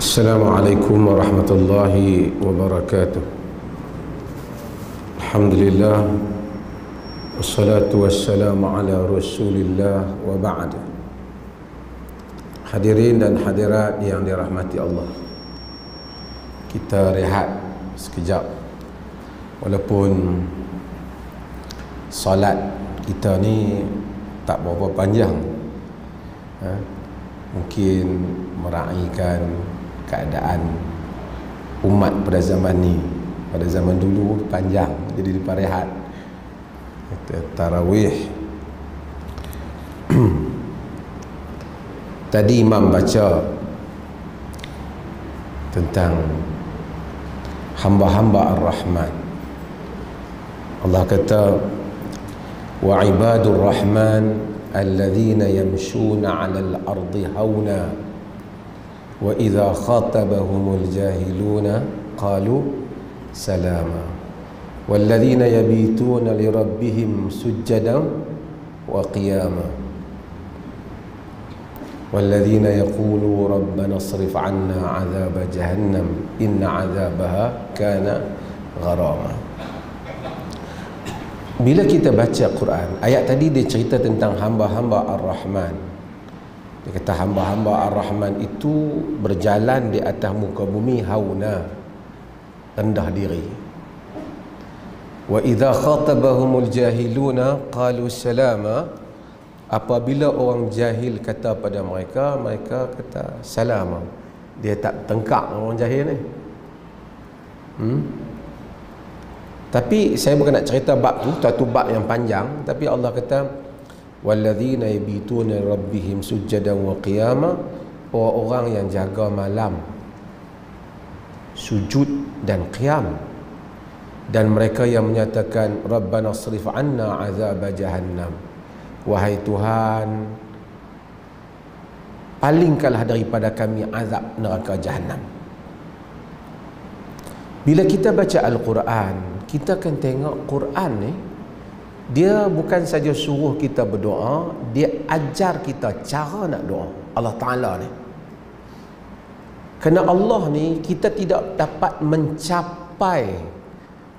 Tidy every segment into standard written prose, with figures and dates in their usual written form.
Assalamualaikum warahmatullahi wabarakatuh. Alhamdulillah, wassalatu wassalamu ala rasulillah wa ba'd. Hadirin dan hadirat yang dirahmati Allah, kita rehat sekejap. Walaupun salat kita ni tak berapa panjang, mungkin meraihkan keadaan umat pada zaman ni. Pada zaman dulu panjang, jadi dia rehat, tarawih. Tadi imam baca tentang hamba-hamba Ar-Rahman. Allah kata, wa ibadur rahman alladzina yamshuna 'alal ardi hauna wa idza khatabahumul jahiluna qalu salama walladzina yabituna lirabbihim sujjadan wa qiyama walladzina yaqulu rabbana asrif 'anna 'adzaba jahannam inna 'adzabaha kana gharama. Bila kita baca Quran, ayat tadi dia cerita tentang hamba-hamba Ar-Rahman. Dia kata hamba-hamba Ar-Rahman itu berjalan di atas muka bumi hauna, rendah diri. Wa idza khatabahumul jahiluna qalu salama. Apabila orang jahil kata pada mereka, mereka kata salama. Dia tak tengkak orang jahil ni. Tapi saya bukan nak cerita bab tu, satu bab yang panjang. Tapi Allah kata walladzina yabituna rabbihim sujjadan wa qiyama, orang yang jaga malam sujud dan qiyam, dan mereka yang menyatakan rabbana asrif 'anna 'adzaba jahannam, wahai Tuhan, palingkanlah daripada kami azab neraka jahanam. Bila kita baca Al-Quran, kita akan tengok Quran ni, dia bukan saja suruh kita berdoa, dia ajar kita cara nak doa. Allah Ta'ala ni, kerana Allah ni kita tidak dapat mencapai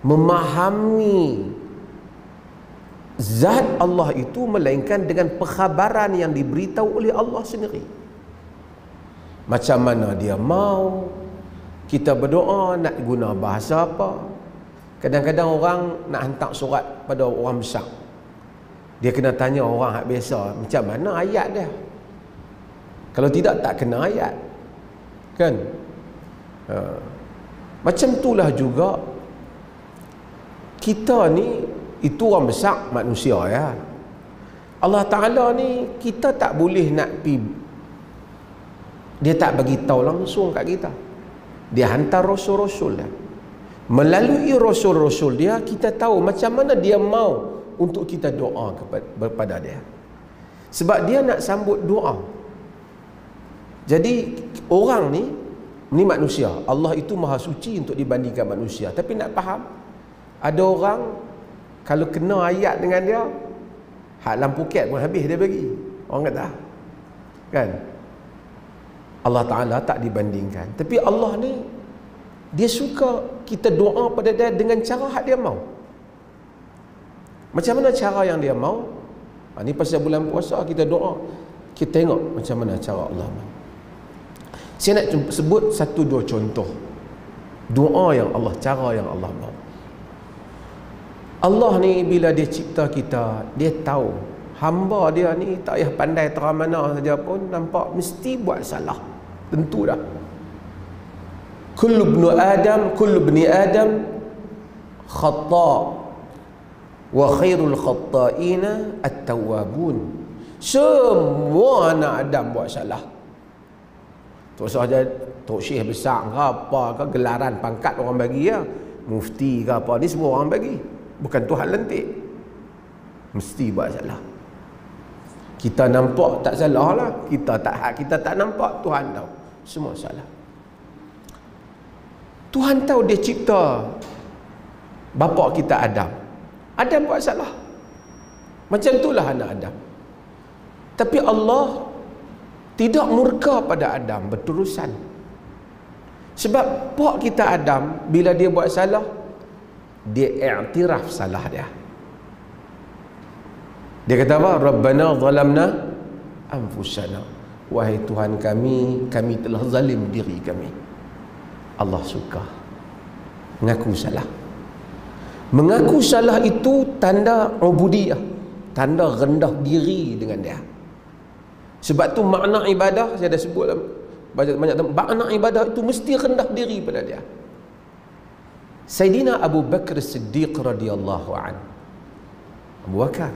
memahami zat Allah itu melainkan dengan perkhabaran yang diberitahu oleh Allah sendiri. Macam mana dia mau kita berdoa, nak guna bahasa apa. Kadang-kadang orang nak hantar surat pada orang besar, dia kena tanya orang hak biasa, macam mana ayat dia. Kalau tidak, tak kena ayat, kan? Macam itulah juga kita ni, itu orang besar manusia, ya. Allah Ta'ala ni kita tak boleh nak pi, dia tak bagi tahu langsung kat kita. Dia hantar rasul-rasul dia. Melalui rasul-rasul dia, kita tahu macam mana dia mau untuk kita doa kepada dia. Sebab dia nak sambut doa. Jadi orang ni manusia. Allah itu maha suci untuk dibandingkan manusia. Tapi nak faham, ada orang kalau kena ayat dengan dia, hak lampu ket pun habis dia bagi. Orang kata, kan? Allah Ta'ala tak dibandingkan. Tapi Allah ni, dia suka kita doa pada dia dengan cara hak dia mau. Macam mana cara yang dia mau? Ni pasal bulan puasa kita doa, kita tengok macam mana cara Allah mau. Saya nak sebut satu dua contoh doa yang Allah, cara yang Allah mau. Allah ni bila dia cipta kita, dia tahu hamba dia ni tak payah pandai terang mana saja pun, nampak mesti buat salah. Tentu dah. Kullu ibni Adam khata' wa khairul khata'ina at-tawwabun. Semua anak Adam buat salah. Tak usah jadi tok syekh besar ke apa ke, gelaran pangkat orang bagi, ya, mufti ke apa, ni semua orang bagi, bukan Tuhan lentik. Mesti buat salah. Kita nampak tak salah lah, kita tak nampak, Tuhan tahu semua salah. Tuhan tahu dia cipta bapa kita Adam. Adam buat salah. Macam itulah anak Adam. Tapi Allah tidak murka pada Adam, berterusan. Sebab pak kita Adam, bila dia buat salah, dia i'tiraf salah dia. Dia kata apa? Rabbana zalamna anfusana. Wahai Tuhan kami telah zalim diri kami. Allah suka mengaku salah. Mengaku salah itu tanda ubudiyah, tanda rendah diri dengan dia. Sebab tu makna ibadah, saya dah sebut banyak tempat, makna ibadah itu mesti rendah diri pada dia. Sayyidina Abu Bakar Siddiq radhiyallahu an, Abu Bakar,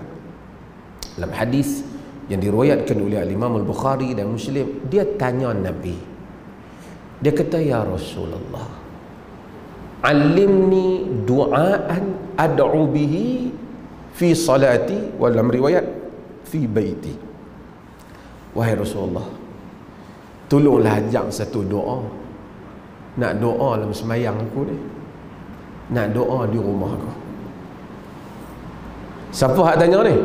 dalam hadis yang diriwayatkan oleh Imam Al-Bukhari dan Muslim, dia tanya Nabi, dia kata, ya Rasulullah, alimni du'aan ad'u bihi fi salati, wa dalam riwayat fi baiti. Wahai Rasulullah, tolonglah ajar satu doa. Nak doa dalam semayang aku ni, nak doa di rumah aku. Siapa hak tanya ni?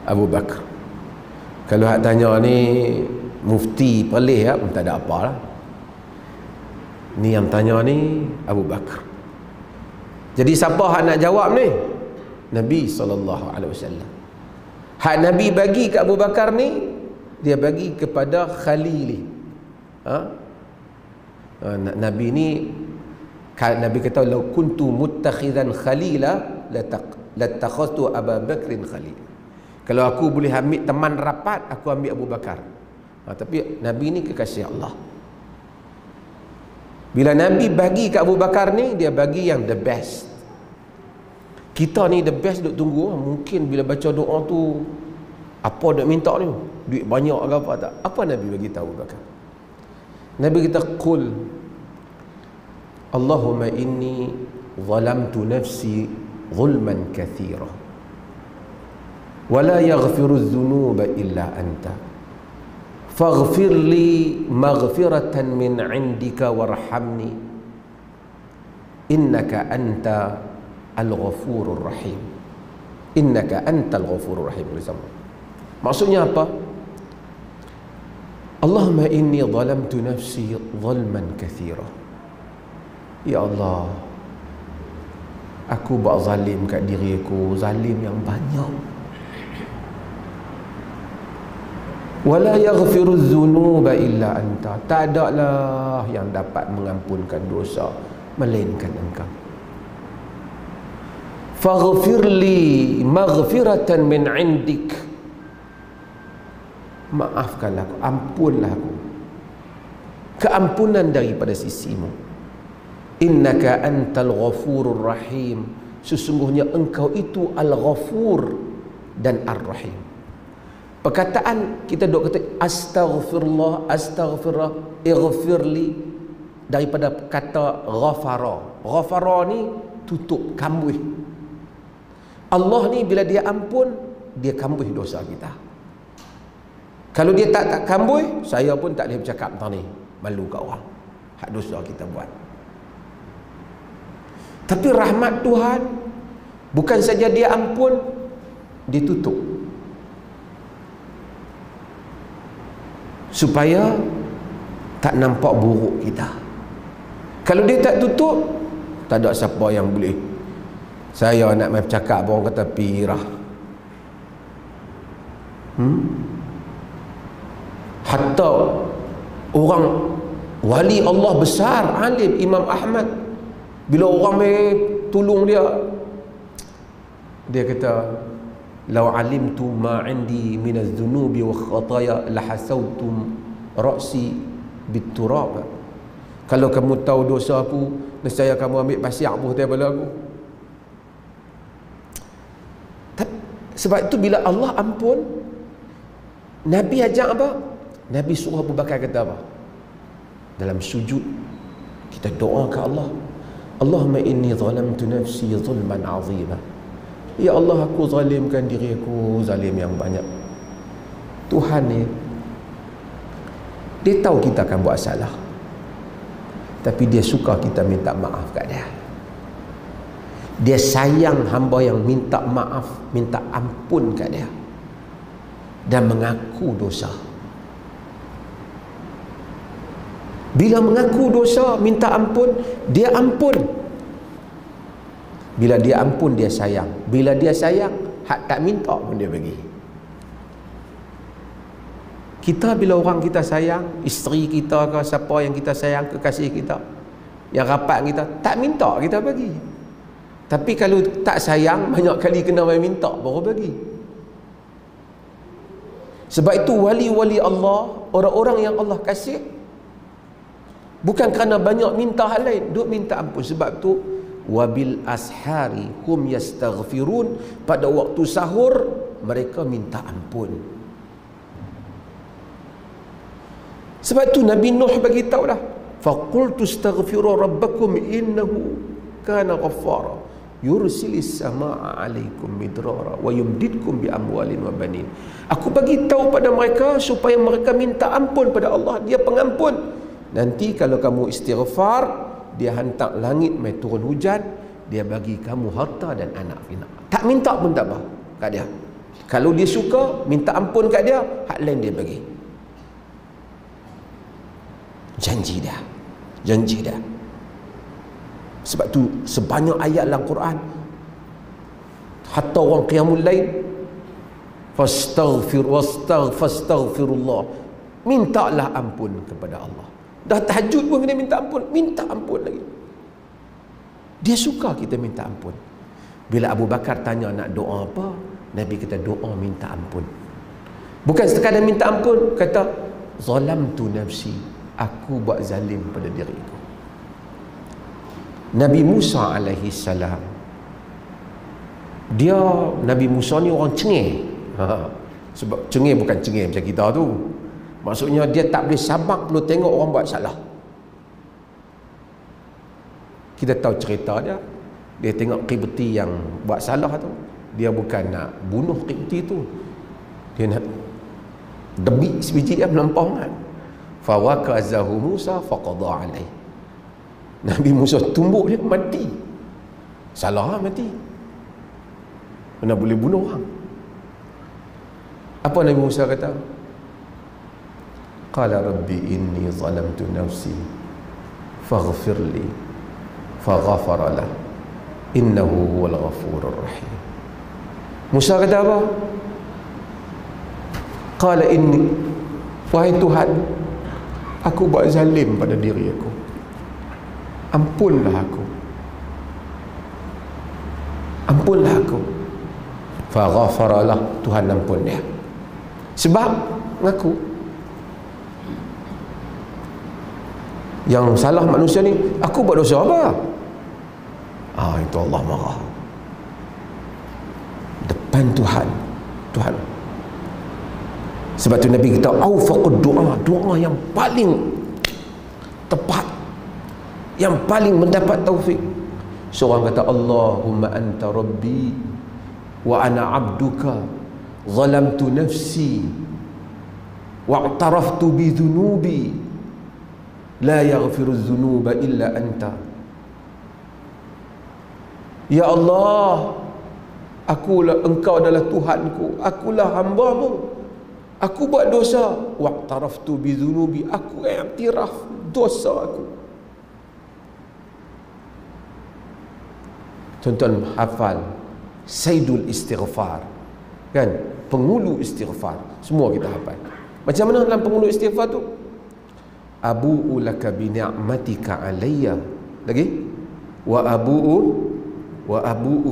Abu Bakar. Kalau hak tanya ni mufti pelih ya, tak ada apa lah. Ni yang tanya ni Abu Bakar. Jadi siapa hak nak jawab ni? Nabi SAW. Hak Nabi bagi ke Abu Bakar ni, dia bagi kepada Khalili. Nabi ni, Nabi kata, "Lau kuntu muttakhidan khalila latakhadtu Abu Bakrin khalil." Kalau aku boleh ambil teman rapat, aku ambil Abu Bakar. Tapi Nabi ni kekasih Allah. Bila Nabi bagi ke Abu Bakar ni, dia bagi yang the best. Kita ni the best duk tunggu. Mungkin bila baca doa tu, apa nak minta ni? Duit banyak ke apa tak? Apa Nabi bagi tahu Abu Bakar? Nabi kata, "Qul Allahumma inni zalamtu nafsi zulman kathira wa la yaghfiru adh-dhunuba illa anta faghfir li maghfiratan min 'indika warhamni innaka anta al-ghafurur rahim." Innaka antal ghafurur rahim. Maksudnya apa? Allahumma inni zalamtu nafsi zulman kathira. Ya Allah, aku buat zalim kat diriku, zalim yang banyak. Wala yaghfiru dzunuba illa anta. Tak ada lah yang dapat mengampunkan dosa melainkan Engkau. Faghfirli maghfiratan min 'indik. Maafkanlah aku, ampunlah aku, keampunan daripada sisimu. Innaka antal ghafurur rahim. Sesungguhnya Engkau itu al-ghafur dan ar-rahim. Perkataan kita dok kata astaghfirullah, astaghfirullah, ighfirli, daripada kata ghafara. Ghafara ni tutup, kambuh. Allah ni bila dia ampun, dia kambuh dosa kita. Kalau dia tak kambuh, saya pun tak boleh bercakap tentang ni, malu kat orang hak dosa kita buat. Tapi rahmat Tuhan, bukan saja dia ampun, dia tutup, supaya tak nampak buruk kita. Kalau dia tak tutup, tak ada siapa yang boleh. Saya nak main bercakap, orang kata pirah. Hatta orang wali Allah besar, alim, Imam Ahmad, bila orang main tolong dia, dia kata, "Lau alimtu ma 'indi min adh-dhunubi wa khataya la hasawtum ra'si bit-turab." Kalau kamu tahu dosa aku, nescaya kamu ambil pasir buh daripada aku. Sebab itu bila Allah ampun, Nabi ajak apa? Nabi suruh Abu Bakar kata apa? Dalam sujud kita doa ke Allah, Allahumma inni zalamtu nafsi zulman 'azima. Ya Allah, aku zalimkan diriku zalim yang banyak. Tuhan ni, dia tahu kita akan buat salah, tapi dia suka kita minta maaf kat dia. Dia sayang hamba yang minta maaf, minta ampun kat dia dan mengaku dosa. Bila mengaku dosa, minta ampun, dia ampun. Bila dia ampun, dia sayang. Bila dia sayang, hak tak minta pun dia bagi. Kita bila orang kita sayang, isteri kita ke siapa yang kita sayang, kekasih kita, yang rapat kita, tak minta kita bagi. Tapi kalau tak sayang, banyak kali kena main minta baru bagi. Sebab itu wali-wali Allah, orang-orang yang Allah kasih, bukan kerana banyak minta hal lain, duk minta ampun. Sebab tu wabil ashari hum yastaghfirun, pada waktu sahur mereka minta ampun. Sebab tu Nabi Nuh bagi tahu dah, faqultu astaghfiru rabbakum innahu kana ghaffara yursilis samaa alaikum midrara wa yumdidkum bi amwalin wa banin. Aku bagi tahu pada mereka supaya mereka minta ampun pada Allah, dia pengampun. Nanti kalau kamu istighfar, dia hantar langit mai turun hujan, dia bagi kamu harta dan anak pinak. Tak minta pun tak apa kat dia. Kalau dia suka minta ampun kat dia, hak lain dia bagi. Janji dia. Janji dia. Sebab tu sebanyak ayat dalam Quran, hatta orang qiyamul lail, fastaghfirullah, mintalah ampun kepada Allah. Dah tahajud pun kena minta ampun, minta ampun lagi. Dia suka kita minta ampun. Bila Abu Bakar tanya nak doa apa, Nabi kata doa minta ampun. Bukan sekadar minta ampun, kata zalamtu nafsi, aku buat zalim pada diriku. Nabi Musa alaihi salam, dia Nabi Musa ni orang cengih. Sebab cengih bukan cengih macam kita tu. Maksudnya dia tak boleh sabar perlu tengok orang buat salah. Kita tahu cerita dia. Dia tengok Qibti yang buat salah tu, dia bukan nak bunuh Qibti tu, dia nak debik sebiji dia melampangan. Fawakazahu Musa faqadha alaih. Nabi Musa tumbuk dia mati. Salah mati. Mana boleh bunuh orang. Apa Nabi Musa kata? Qala rabbi inni zalamtu nafsi faghfirli faghafara lah innahu huwal ghafurur rahim. Musa kata apa? Qala inni, wahai Tuhan, aku buat zalim pada diri aku, ampunlah aku, ampunlah aku. Faghafaralah, Tuhan ampun dia. Sebab ngaku. Yang salah manusia ni, aku buat dosa apa? Itu Allah marah depan Tuhan. Tuhan. Sebab tu Nabi kata awfaqud doa, doa yang paling tepat, yang paling mendapat taufik. Seorang kata Allahumma anta rabbi wa ana abduka zalamtu nafsi wa'taraftu bi dhunubi la yaghfiru dhunuba illa anta. Ya Allah, engkau adalah Tuhanku, akulah hamba-Mu, aku buat dosa. Wa'taraftu bi dhunubi, aku iktiraf dosa aku. Tuan-tuan hafal Sayyidul Istighfar, kan? Pengulu istighfar, semua kita hafal. Macam mana dalam pengulu istighfar tu? Abu'u laka bi ni'matika alayya, lagi wa abu'u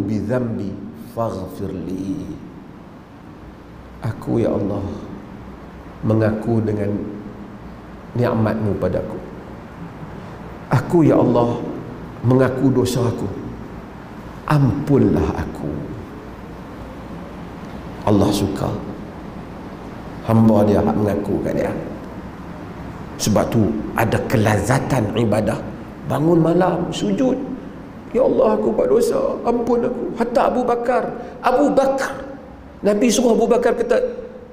bi dhanbi faghfirli. Aku ya Allah mengaku dengan nikmat-Mu padaku. Aku ya Allah mengaku dosa aku, ampunlah aku. Allah suka hamba dia mengaku kat dia. Sebab tu ada kelazatan ibadah. Bangun malam sujud, ya Allah aku buat dosa, ampun aku. Hatta Abu Bakar, Nabi suruh Abu Bakar kata,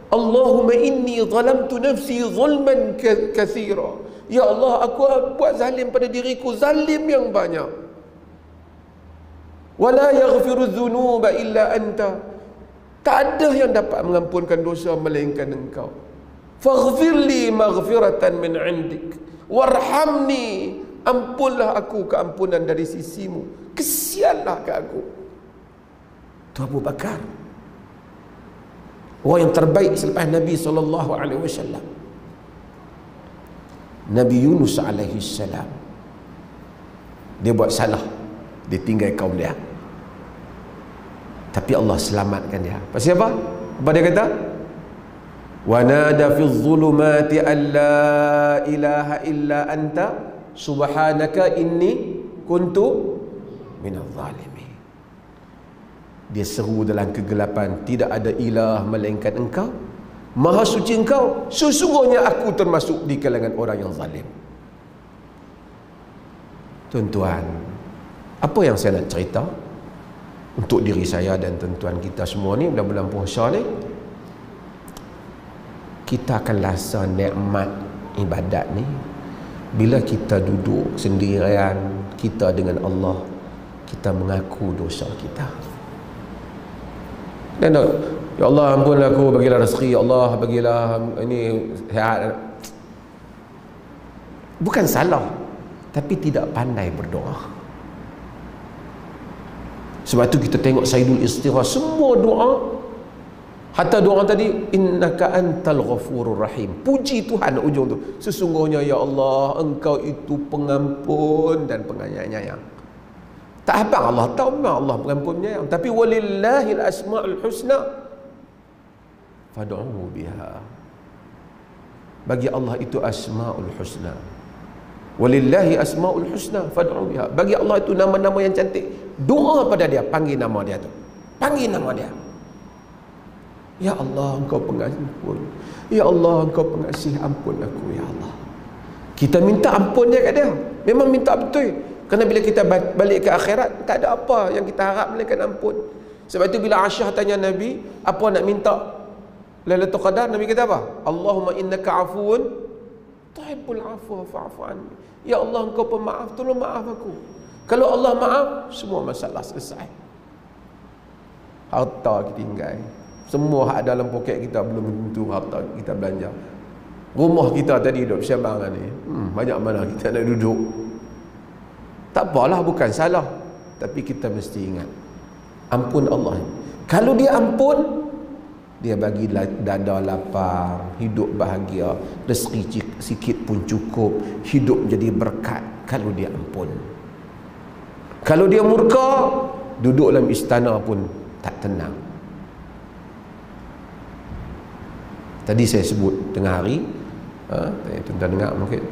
Allahumma inni zalamtu nafsi zulman kathira. Ya Allah, aku buat zalim pada diriku, zalim yang banyak. Wala yaghfiru dhunuba illa anta. Tak ada yang dapat mengampunkan dosa melainkan Engkau. Faghfirli maghfiratan min 'indik warhamni, ampunlah aku keampunan dari sisimu, kesianlah ke aku. Itu Abu Bakar, orang yang terbaik selepas Nabi SAW. Nabi Yunus alaihi salam, dia buat salah, dia tinggal kaum dia, tapi Allah selamatkan dia. Pasal apa? Apa dia kata? Wa nada fi dhulumati an la ilaha illa anta subhanaka inni kuntu minadh zalimin. Dia seru dalam kegelapan, tidak ada ilah melainkan engkau, maha suci engkau, sesungguhnya aku termasuk di kalangan orang yang zalim. Tuan-tuan, apa yang saya nak cerita untuk diri saya dan tuan-tuan kita semua ni bulan-bulan puasa ni, kita akan rasa nikmat ibadat ni bila kita duduk sendirian kita dengan Allah, kita mengaku dosa kita. Dan ya Allah, ampunlah aku, bagilah rezeki, ya Allah bagilah ini sihat. Bukan salah, tapi tidak pandai berdoa. Sebab tu kita tengok Sayyidul Istighfar, semua doa, hatta doa tadi, innaka antal ghafurur rahim, puji Tuhan ujung tu, sesungguhnya ya Allah engkau itu pengampun dan penyayang. Tak abang Allah tahu memang Allah pengampun penyayang, tapi walillahil asmaul husna fad'uhu biha. Bagi Allah itu asmaul husna, walillahi asmaul husna fad'u biha. Bagi Allah itu nama-nama yang cantik, doa pada dia, panggil nama dia tu, panggil nama dia. Ya Allah engkau pengampun, ya Allah engkau pengasih, ampun aku ya Allah. Kita minta ampun dia kat dia, memang minta betul. Kerana bila kita balik ke akhirat, tak ada apa yang kita harap melainkan ampun. Sebab itu bila Aisyah tanya Nabi, apa nak minta Lailatul Qadar, Nabi kata apa? Allahumma innaka afuun tuhibbul afwa fa'fu anni. Ya Allah engkau pemaaf, tolong maaf aku. Kalau Allah maaf, semua masalah selesai. Harta kita tinggal, semua hak dalam poket kita belum tentu harta kita belanja. Rumah kita tadi duduk bersyabang ni, banyak mana kita nak duduk. Tak apalah, bukan salah, tapi kita mesti ingat ampun Allah. Kalau dia ampun, dia bagi dada lapar, hidup bahagia, rezeki sikit pun cukup, hidup jadi berkat. Kalau dia ampun. Kalau dia murka, duduk dalam istana pun tak tenang. Tadi saya sebut tengah hari, tuan-tuan dengar mungkin,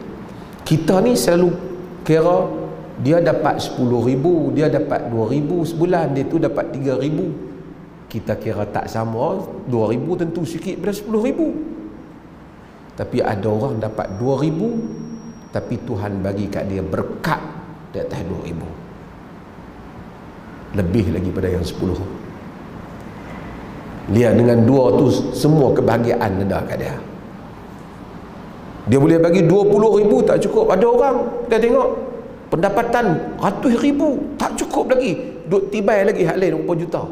kita ni selalu kira dia dapat 10,000, dia dapat 2,000 sebulan, dia tu dapat 3,000. Kita kira tak sama, 2,000 tentu sikit pada 10,000. Tapi ada orang dapat 2,000, tapi Tuhan bagi kat dia berkat di atas 2,000, lebih lagi pada yang 10. Lihat dengan 2 tu semua kebahagiaan ada kat dia. Dia boleh bagi 20,000 tak cukup. Ada orang kita tengok pendapatan ratus ribu tak cukup lagi, duk tibai lagi hak lain 20 juta.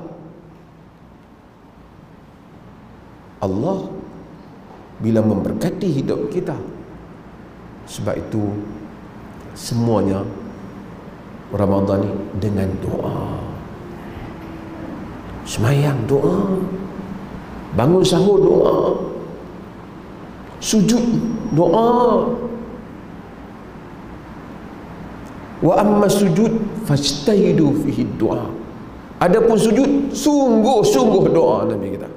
Allah bila memberkati hidup kita, sebab itu semuanya Ramadan ni dengan doa. Semayang doa, bangun sahur doa, sujud doa. Wa amma sujud fajtahidu fihi doa. Adapun sujud, sungguh-sungguh doa. Nabi kata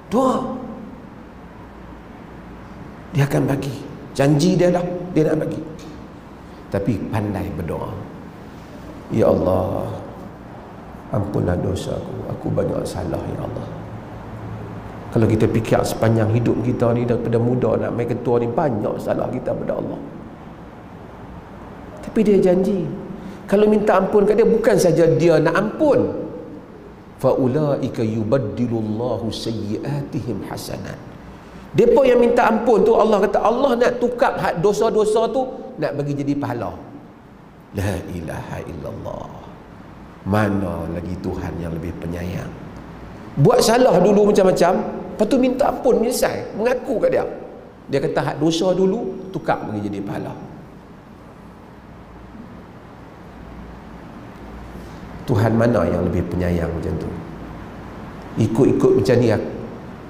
doa, dia akan bagi, janji dia lah, dia nak bagi. Tapi pandai berdoa. Ya Allah, ampunlah dosaku, aku banyak salah ya Allah. Kalau kita fikir sepanjang hidup kita ni, daripada muda nak main ketua ni, banyak salah kita pada Allah. Tapi dia janji, kalau minta ampun kat dia, bukan saja dia nak ampun, faulaika yubaddilullahu sayyiatihim hasanat. Depa yang minta ampun tu, Allah kata Allah nak tukar hak dosa-dosa tu, nak bagi jadi pahala. La ilaha illallah. Mana lagi Tuhan yang lebih penyayang. Buat salah dulu macam-macam, lepas tu minta ampun, menyesal, mengaku kat dia. Dia kata hak dosa dulu, tukar bagi jadi pahala. Tuhan mana yang lebih penyayang macam tu? Ikut-ikut macam ni.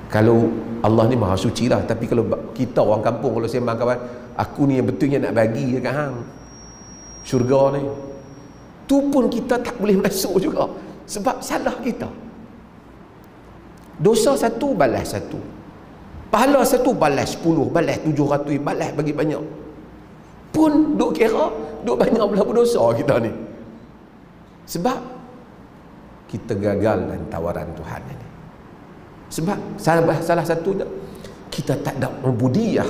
Kalau Allah ni maha suci lah, tapi kalau kita orang kampung, kalau sembang kawan, aku ni yang betulnya nak bagi dekat hang syurga ni, tu pun kita tak boleh masuk juga, sebab salah kita. Dosa satu, balas satu. Pahala satu, balas 10, balas 700, balas bagi banyak. Pun duk kira, duk banyak belah berdosa kita ni. Sebab kita gagal dalam tawaran Tuhan ini. Sebab salah satunya, kita tak ada ubudiyah.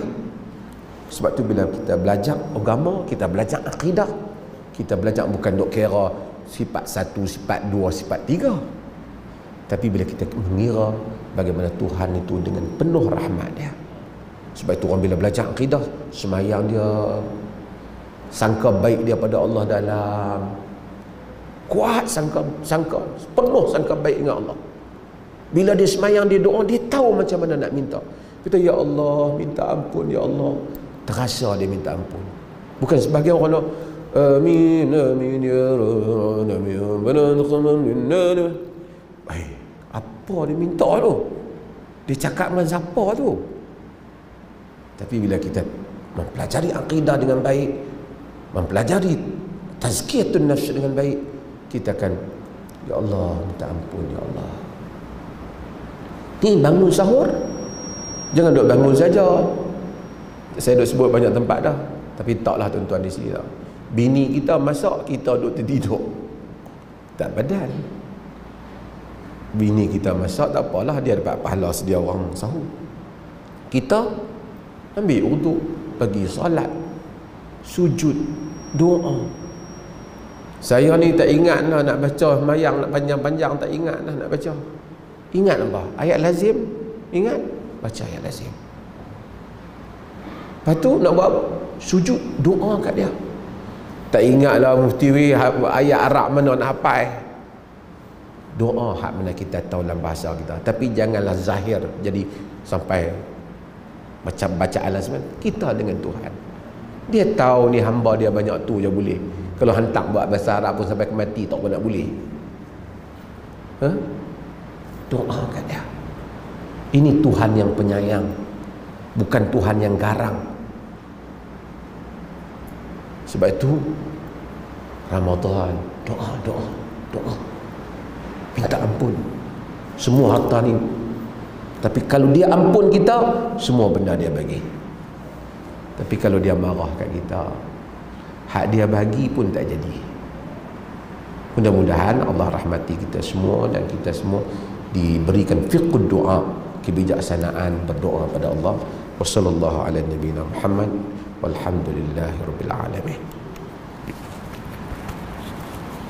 Sebab tu bila kita belajar agama, kita belajar akidah, kita belajar bukan duk kira sifat 1, sifat 2, sifat 3. Tapi bila kita mengira bagaimana Tuhan itu dengan penuh rahmat dia. Sebab itu orang bila belajar akidah, semayang dia, sangka baik dia pada Allah dalam, kuat sangka penuh sangka baik dengan Allah. Bila dia semayang, dia doa, dia tahu macam mana nak minta. Kita, ya Allah, minta ampun ya Allah. Terasa dia minta ampun. Bukan sebagian orang nak amin amin ya rabbana. Apa dia minta tu? Dia cakap dengan siapa tu? Tapi bila kita mempelajari akidah dengan baik, mempelajari tazkiyatun nafs dengan baik, kita akan, ya Allah, minta ampun ya Allah. Ni bangun sahur, jangan duk bangun saja. Saya duk sebut banyak tempat dah, tapi taklah tuan-tuan di sini lah. Bini kita masak, kita duk tertidur, tak badan. Bini kita masak, tak apalah, dia dapat pahala sedia orang sahur. Kita ambil wuduk, pergi solat, sujud, doa. Saya ni tak ingat lah nak baca mayang, nak panjang-panjang, tak ingat lah nak baca. Ingat apa? Ayat lazim, ingat, baca ayat lazim. Lepas tu nak buat apa? Sujud, doa kat dia. Tak ingat lah mufti ayat Arab mana nak hafal. Doa hak mana kita tahu dalam bahasa kita. Tapi janganlah zahir jadi sampai macam bacaan lazim. Kita dengan Tuhan, dia tahu ni hamba dia banyak tu je boleh. Kalau hantar buat bahasa Arab pun sampai ke mati tak pun nak boleh. Doa kat dia. Ini Tuhan yang penyayang, bukan Tuhan yang garang. Sebab itu Ramadan, doa, minta ampun semua harta ni. Tapi kalau dia ampun kita, semua benda dia bagi. Tapi kalau dia marah kat kita, hak dia bagi pun tak jadi. Mudah-mudahan Allah rahmati kita semua dan kita semua diberikan fiqhud doa, kebijaksanaan berdoa pada Allah. Wassallallahu ala nabiyina Muhammad walhamdulillahi rabbil alamin.